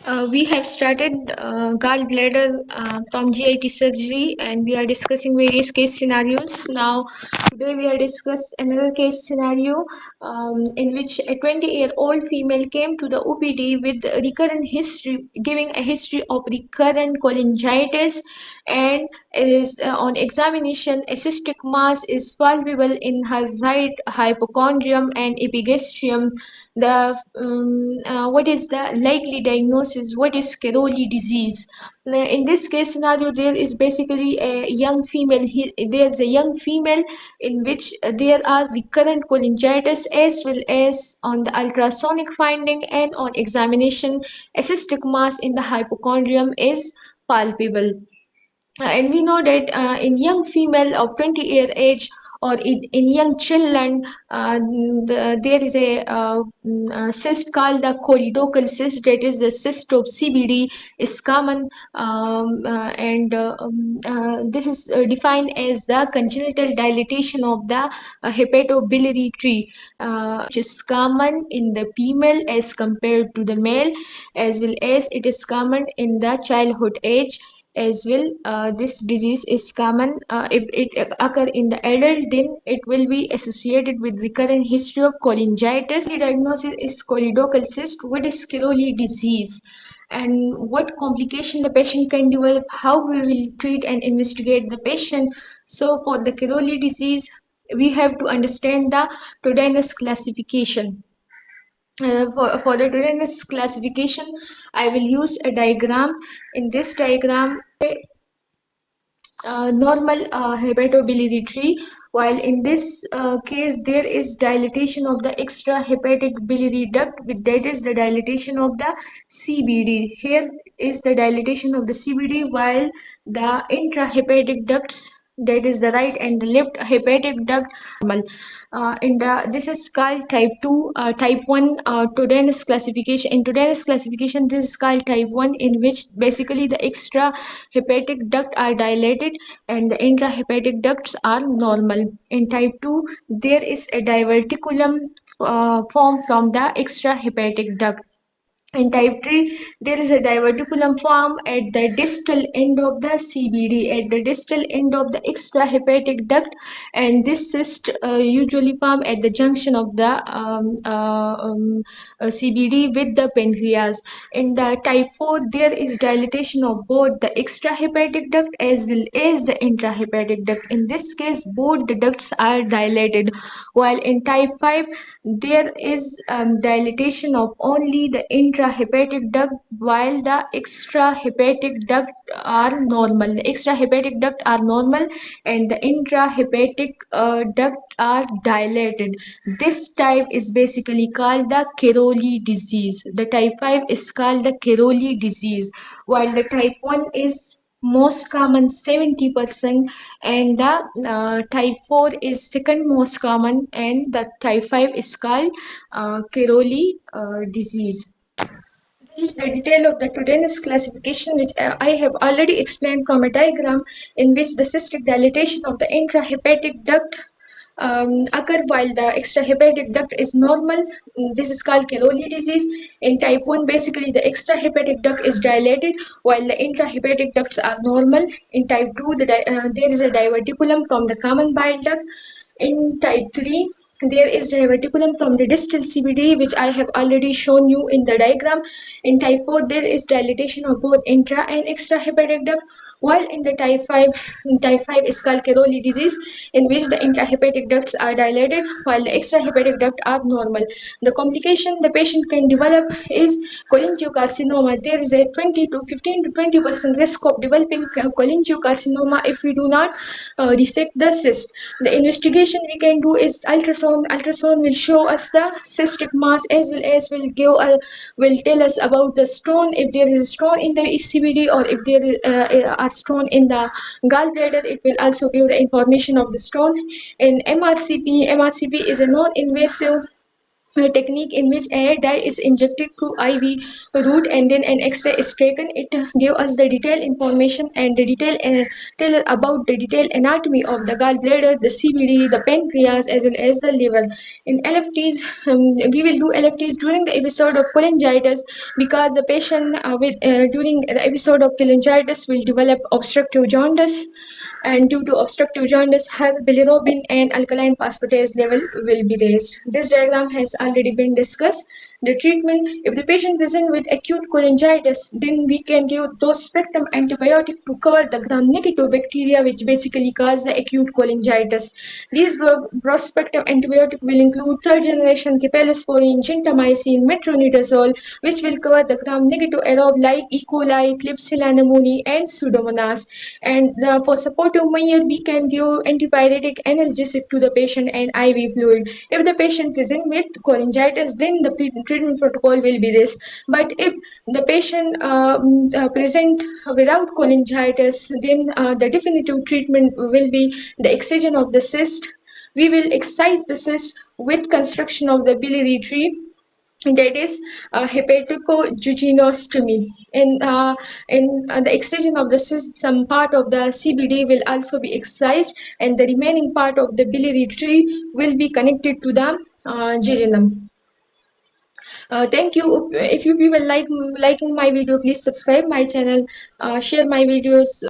We have started gallbladder from GIT surgery, and we are discussing various case scenarios. Now, today we are discuss another case scenario in which a 20-year-old female came to the OPD with recurrent history, giving a history of recurrent cholangitis, and is on examination, a cystic mass is palpable in her right hypochondrium and epigastrium. What is the likely diagnosis? What is caroli disease? In this case scenario, there is basically a young female. There's a young female in which there are recurrent cholangitis, as well as on the ultrasonic finding and on examination, a cystic mass in the hypochondrium is palpable. And we know that in young female of 20-year age, or in young children, there is a cyst called the choledochal cyst, that is the cyst of CBD is common, and this is defined as the congenital dilatation of the hepatobiliary tree, which is common in the female as compared to the male, as well as it is common in the childhood age as well. This disease is common. If it occur in the adult, then it will be associated with recurrent history of cholangitis. The diagnosis is choledochal cyst. What is caroli disease, and what complication the patient can develop? How we will treat and investigate the patient? So for the caroli disease, we have to understand the tedanis classification. For the tedanis classification, I will use a diagram. In this diagram, normal hepatobiliary tree, while in this case there is dilatation of the extrahepatic biliary duct, with that is the dilatation of the CBD. Here is the dilatation of the CBD, while the intrahepatic ducts, that is the right and the left hepatic duct, normal. In the This is called type 2, type 1 Todenus classification. In Todenus classification, this is called type 1, in which basically the extra hepatic duct are dilated and the intrahepatic ducts are normal. In type 2, there is a diverticulum formed from the extrahepatic duct. In type 3, there is a diverticulum form at the distal end of the CBD, at the distal end of the extrahepatic duct, and this cyst usually form at the junction of the CBD with the pancreas. In the type 4, there is dilatation of both the extrahepatic duct as well as the intrahepatic duct. In this case, both the ducts are dilated, while in type 5, there is dilatation of only the intrahepatic duct, while the extrahepatic duct are normal. The extrahepatic duct are normal and the intrahepatic duct are dilated. This type is basically called the caroli disease. The type 5 is called the caroli disease, while the type 1 is most common 70%, and the type 4 is second most common, and the type 5 is called caroli disease. This is the detail of the Todenus classification, which I have already explained from a diagram, in which the cystic dilatation of the intrahepatic duct occur while the extrahepatic duct is normal. This is called caroli disease. In type 1, basically the extrahepatic duct is dilated while the intrahepatic ducts are normal. In type 2, there is a diverticulum from the common bile duct. In type 3, there is diverticulum from the distal CBD, which I have already shown you in the diagram. In type 4, there is dilatation of both intra and extrahepatic duct, while in the type 5 is called caroli disease, in which the intrahepatic ducts are dilated while the extrahepatic ducts are normal. The complication the patient can develop is cholangiocarcinoma. There is a 20 to 15 to 20% risk of developing cholangiocarcinoma if we do not resect the cyst. The investigation we can do is ultrasound. Ultrasound will show us the cystic mass, as well as will tell us about the stone, if there is a stone in the CBD, or if there are stone in the gallbladder. It will also give the information of the stone. In MRCP is a non-invasive a technique in which air dye is injected through IV route and then an X-ray is taken. It gave us the detailed information and the tell about the detailed anatomy of the gallbladder, the CBD, the pancreas, as well as the liver. In LFTs, we will do LFTs during the episode of cholangitis because the patient during the episode of cholangitis will develop obstructive jaundice, and due to obstructive jaundice, her bilirubin and alkaline phosphatase level will be raised. This diagram has already been discussed. The treatment, if the patient presents with acute cholangitis, then we can give dose spectrum antibiotic to cover the gram-negative bacteria which basically cause the acute cholangitis. These broad spectrum antibiotic will include third generation cephalosporin, gentamicin, metronidazole, which will cover the gram-negative aerobe like E. coli, Klebsiella pneumoniae, and Pseudomonas. And for supportive measures, we can give antipyretic analgesic to the patient and IV fluid. If the patient presents with cholangitis, then the treatment protocol will be this. But if the patient present without cholangitis, then the definitive treatment will be the excision of the cyst. We will excise the cyst with construction of the biliary tree, that is hepatococuginostomy. In the excision of the cyst, some part of the CBD will also be excised, and the remaining part of the biliary tree will be connected to the jejunum. Thank you. If you people liking my video, please subscribe my channel, share my videos.